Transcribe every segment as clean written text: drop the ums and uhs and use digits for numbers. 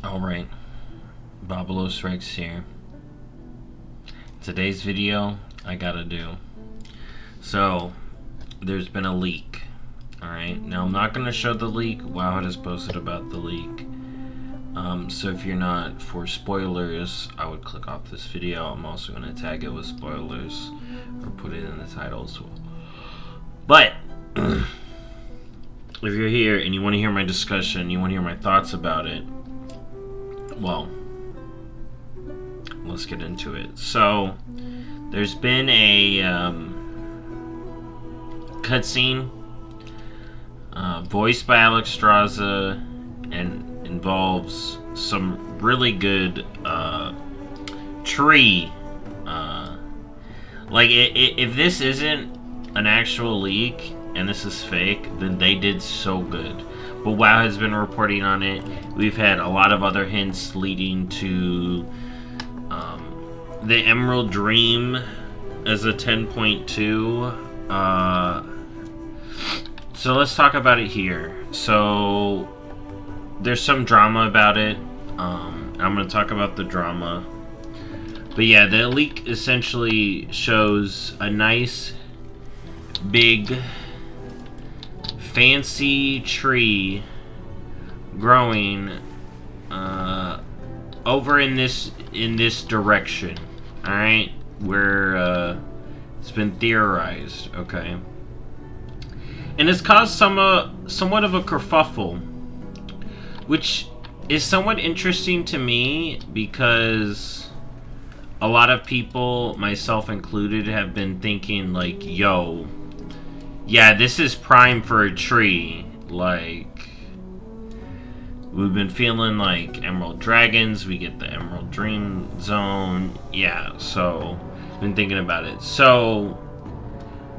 Alright, BobalosRex here. Today's video, I gotta do. So, there's been a leak. Alright, now I'm not gonna show the leak. WoW has posted about the leak. So if you're not for spoilers, I would click off this video. I'm also gonna tag it with spoilers or put it in the title as well. But, if you're here and you want to hear my discussion, you want to hear my thoughts about it, well, let's get into it. So, there's been a cutscene voiced by Alex Straza and involves some really good tree. If this isn't an actual leak and this is fake, then they did so good. But WoW has been reporting on it. We've had a lot of other hints leading to the Emerald Dream as a 10.2. So let's talk about it here. So there's some drama about it. I'm going to talk about the drama. But yeah, the leak essentially shows a nice, big, fancy tree growing over in this direction. All right, where it's been theorized. Okay, and it's caused somewhat of a kerfuffle, which is somewhat interesting to me because a lot of people, myself included, have been thinking like, yo, yeah, this is prime for a tree. Like, we've been feeling like Emerald Dragons, we get the Emerald Dream Zone. Yeah, so, been thinking about it. So,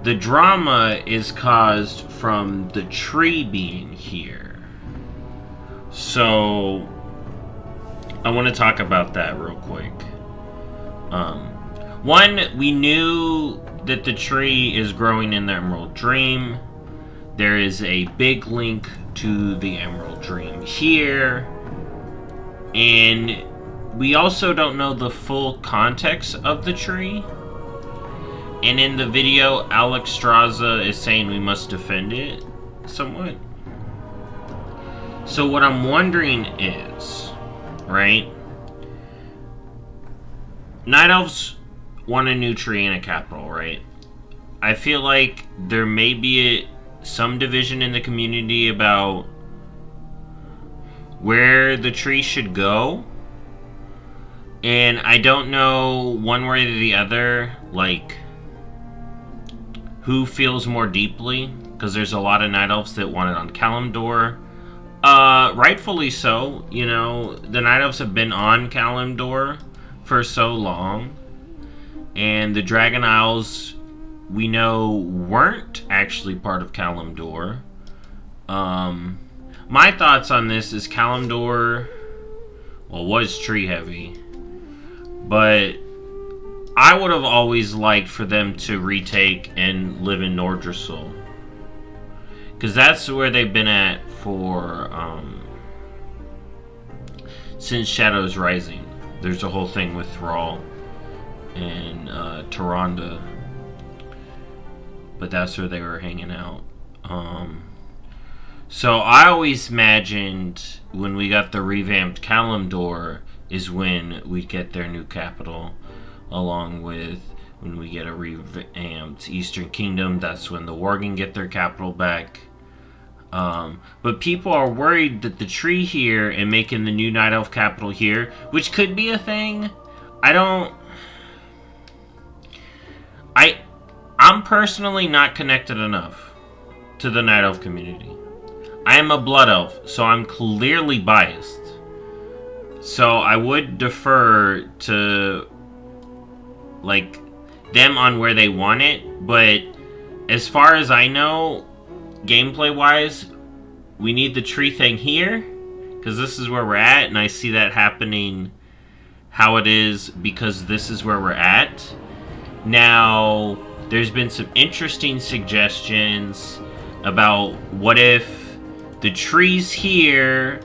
the drama is caused from the tree being here. So, I want to talk about that real quick. One, we knew that the tree is growing in the Emerald Dream. There is a big link to the Emerald Dream here. And we also don't know the full context of the tree. And in the video, Alex Straza is saying we must defend it somewhat. So what I'm wondering is, right? Night Elves want a new tree and a capital, right? I feel like there may be some division in the community about where the tree should go. And I don't know one way or the other, like, who feels more deeply. Because there's a lot of Night Elves that want it on Kalimdor. Rightfully so. You know, the Night Elves have been on Kalimdor for so long. And the Dragon Isles, we know, weren't actually part of Kalimdor. My thoughts on this is Kalimdor, well, was tree heavy. But I would have always liked for them to retake and live in Nordrassil. Because that's where they've been at for, since Shadows Rising. There's a whole thing with Thrall and Tyrande, but that's where they were hanging out. So I always imagined when we got the revamped Kalimdor is when we get their new capital, along with when we get a revamped Eastern Kingdom. That's when the Worgen get their capital back. But people are worried that the tree here and making the new Night Elf capital here, which could be a thing. I'm personally not connected enough to the Night Elf community. I am a Blood Elf, so I'm clearly biased. So I would defer to, like, them on where they want it. But as far as I know, gameplay-wise, we need the tree thing here, because this is where we're at, and I see that happening how it is because this is where we're at. Now, there's been some interesting suggestions about what if the tree's here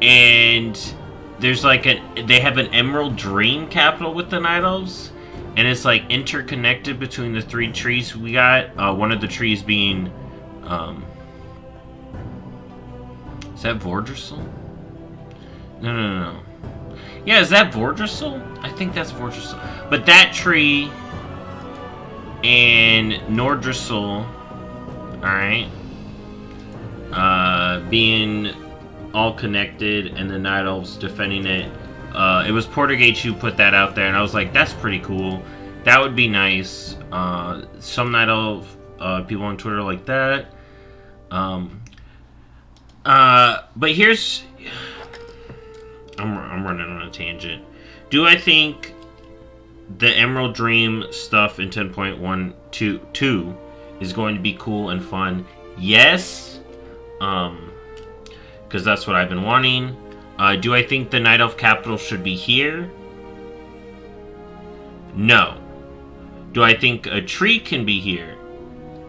and there's like they have an Emerald Dream capital with the Night Elves, and it's like interconnected between the 3 trees we got. One of the trees being, is that Vordrassil? No. Yeah, is that Vordrassil? I think that's Vordrassil. But that tree and Nordrassil, alright, being all connected, and the Night Elves defending it. It was Portergate who put that out there, and I was like, that's pretty cool. That would be nice. Some Night Elf people on Twitter like that. But here's... I'm running on a tangent. Do I think the Emerald Dream stuff in 10.122 is going to be cool and fun? Yes. Because that's what I've been wanting. Do I think the Night Elf capital should be here? No. Do I think a tree can be here?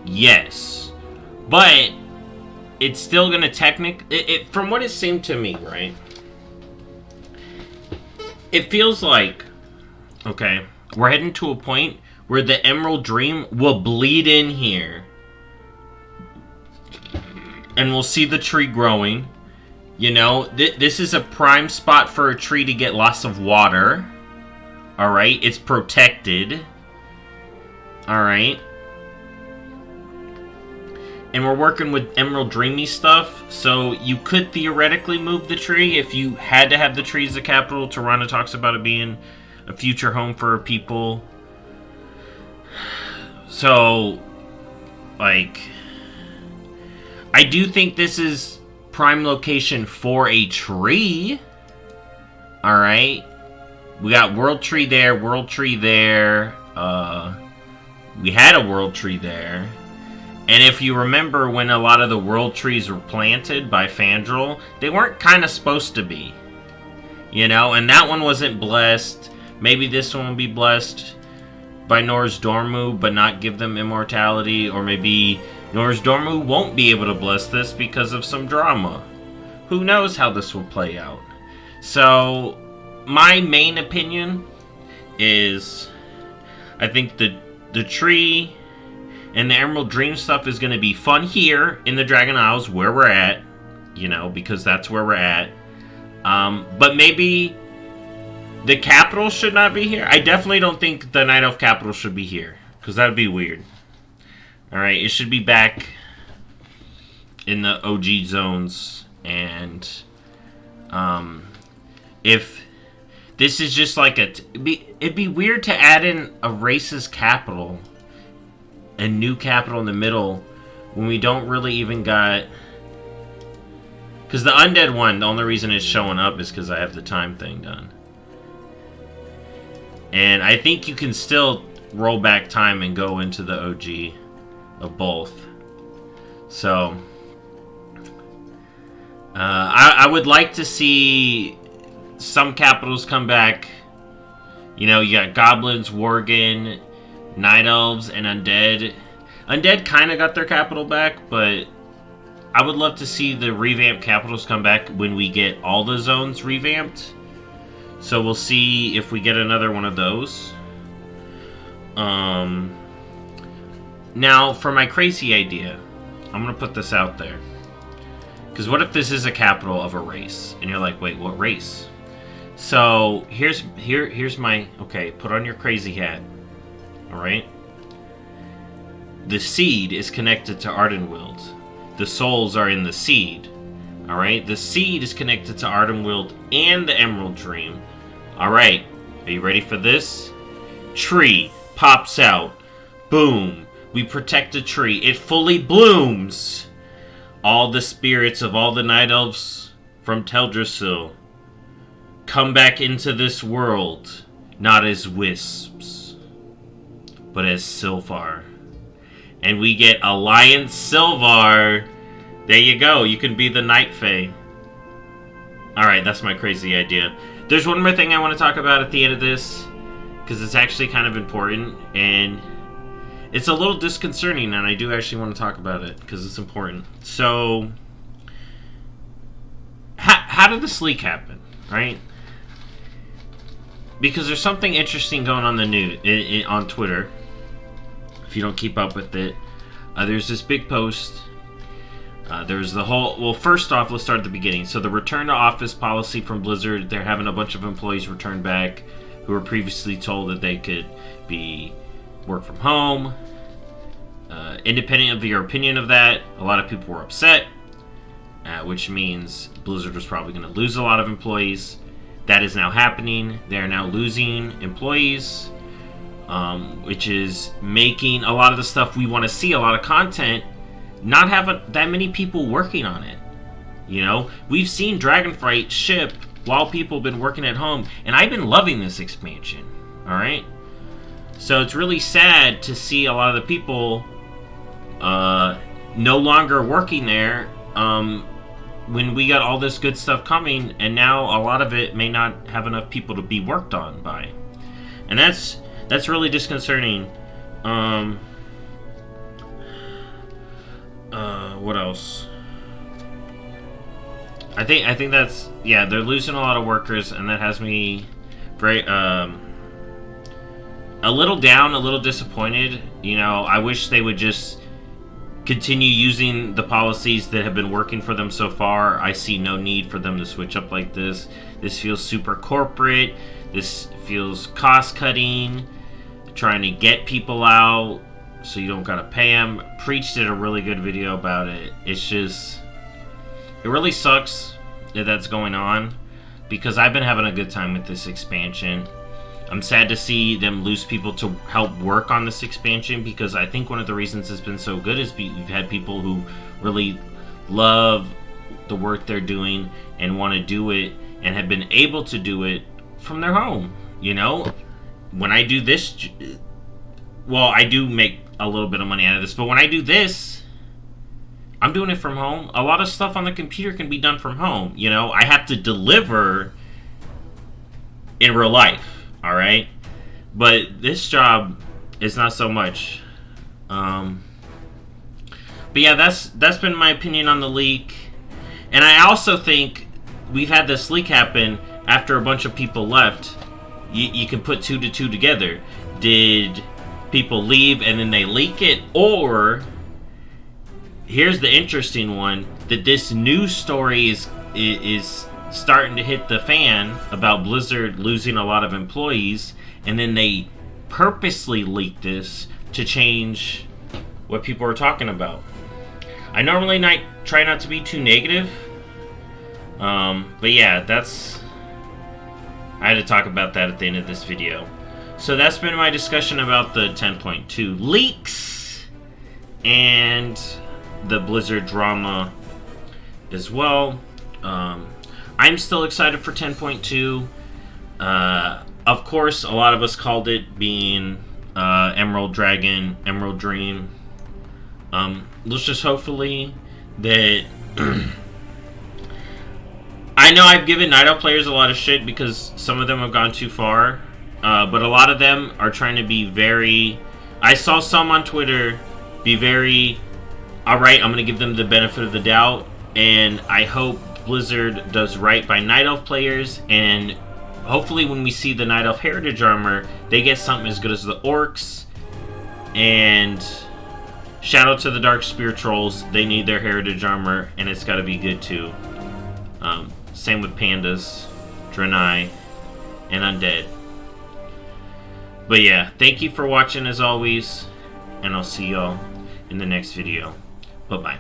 Yes. But it's still going to from what it seemed to me, right? It feels like, okay, we're heading to a point where the Emerald Dream will bleed in here. And we'll see the tree growing. You know, this is a prime spot for a tree to get lots of water. Alright, it's protected. Alright. And we're working with Emerald Dreamy stuff, so you could theoretically move the tree if you had to have the tree as the capital. Toronto talks about it being a future home for people. So, like, I do think this is prime location for a tree. Alright. We got World Tree there, World Tree there. We had a World Tree there. And if you remember when a lot of the World Trees were planted by Fandral, they weren't kind of supposed to be. You know, and that one wasn't blessed. Maybe this one will be blessed by Nor's Dormu, but not give them immortality. Or maybe Nor's Dormu won't be able to bless this because of some drama. Who knows how this will play out. So, my main opinion is, I think the tree and the Emerald Dream stuff is going to be fun here in the Dragon Isles, where we're at, you know, because that's where we're at. But maybe the capital should not be here. I definitely don't think the Night Elf capital should be here, because that would be weird. Alright, it should be back in the OG zones, and if this is just like it'd be weird to add in a race's capital, a new capital in the middle, when we don't really even got... Because the undead one, the only reason it's showing up is because I have the time thing done. And I think you can still roll back time and go into the OG of both. So, I would like to see some capitals come back. You know, you got Goblins, Worgen, Night Elves, and Undead. Undead kind of got their capital back, but I would love to see the revamped capitals come back when we get all the zones revamped. So we'll see if we get another one of those. Now, for my crazy idea, I'm going to put this out there. Because what if this is a capital of a race? And you're like, wait, what race? So, here's my... Okay, put on your crazy hat. Alright? The seed is connected to Ardenwild. The souls are in the seed. Alright? The seed is connected to Ardenwild and the Emerald Dream. Alright. Are you ready for this? Tree pops out. Boom. We protect the tree. It fully blooms. All the spirits of all the Night Elves from Teldrassil come back into this world. Not as wisps, but as Sylvar. And we get Alliance Sylvar. There you go. You can be the Night Fae. Alright, that's my crazy idea. There's one more thing I want to talk about at the end of this, because it's actually kind of important, and it's a little disconcerting, and I do actually want to talk about it, because it's important. So, how did this leak happen, right? because there's something interesting going on the news on Twitter. If you don't keep up with it, there's this big post. There's the whole... Well, first off, let's start at the beginning. So the return to office policy from Blizzard, they're having a bunch of employees return back who were previously told that they could be work from home. Independent of your opinion of that, a lot of people were upset, which means Blizzard was probably going to lose a lot of employees. That is now happening. They're now losing employees, which is making a lot of the stuff we want to see, a lot of content, not have that many people working on it. You know, we've seen Dragonflight ship while people have been working at home, and I've been loving this expansion. All right, so it's really sad to see a lot of the people no longer working there when we got all this good stuff coming, and now a lot of it may not have enough people to be worked on by, and that's really disconcerting. What else? I think that's, yeah, they're losing a lot of workers, and that has me very a little down, a little disappointed. You know, I wish they would just continue using the policies that have been working for them so far. I see no need for them to switch up like this. This feels super corporate. This feels cost-cutting, trying to get people out so you don't gotta pay them. Preach did a really good video about it. It's just, it really sucks that that's going on, because I've been having a good time with this expansion. I'm sad to see them lose people to help work on this expansion, because I think one of the reasons it's been so good is we've had people who really love the work they're doing and want to do it, and have been able to do it from their home. You know, when I do this, well, I do make a little bit of money out of this, but when I do this, I'm doing it from home. A lot of stuff on the computer can be done from home. You know, I have to deliver in real life. All right, but this job is not so much. But yeah, that's been my opinion on the leak, and I also think we've had this leak happen after a bunch of people left. You can put two to two together. Did people leave and then they leak it, or here's the interesting one: that this news story is starting to hit the fan about Blizzard losing a lot of employees, and then they purposely leaked this to change what people are talking about. I normally try not to be too negative, but yeah, I had to talk about that at the end of this video. So that's been my discussion about the 10.2 leaks and the Blizzard drama as well. I'm still excited for 10.2. Of course, a lot of us called it being Emerald Dragon, Emerald Dream. Let's just hopefully that... I know I've given Night Elf players a lot of shit because some of them have gone too far. But a lot of them are trying to be very... I saw some on Twitter be very... Alright, I'm going to give them the benefit of the doubt. And I hope Blizzard does right by Night Elf players, and hopefully when we see the Night Elf Heritage Armor, they get something as good as the Orcs. And shout out to the Dark Spear Trolls, they need their Heritage Armor, and it's got to be good too. Same with Pandas, Draenei, and Undead. But yeah, thank you for watching as always, and I'll see y'all in the next video. Bye-bye.